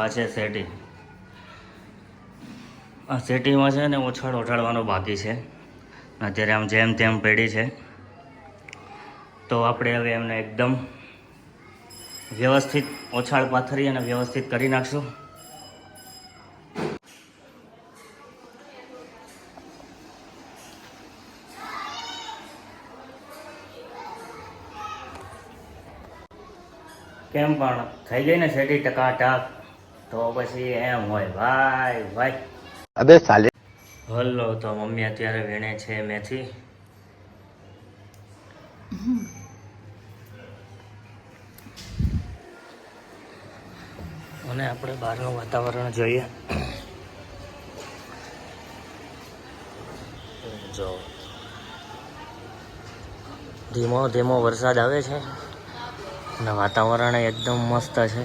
આ છે સેટી. આ સેટીમાં છે ને ઓછાડવાનો બાકી છે. અત્યારે આમ જેમ તેમ પડી છે, તો આપણે હવે એમને એકદમ વ્યવસ્થિત ઓછાળ પાથરી અને વ્યવસ્થિત કરી નાખશું. કેમ પણ થઈ ગઈ ને સેટી ટકાટક, તો પછી એમ હોય ભાઈ ભાઈ. અબે સાલે. હલો, તો મમ્મી અત્યારે વેણે છે મેથી. અને આપણે બહારનું વાતાવરણ જોઈએ. જો ધીમો ધીમો વરસાદ આવે છે અને વાતાવરણ એકદમ મસ્ત છે.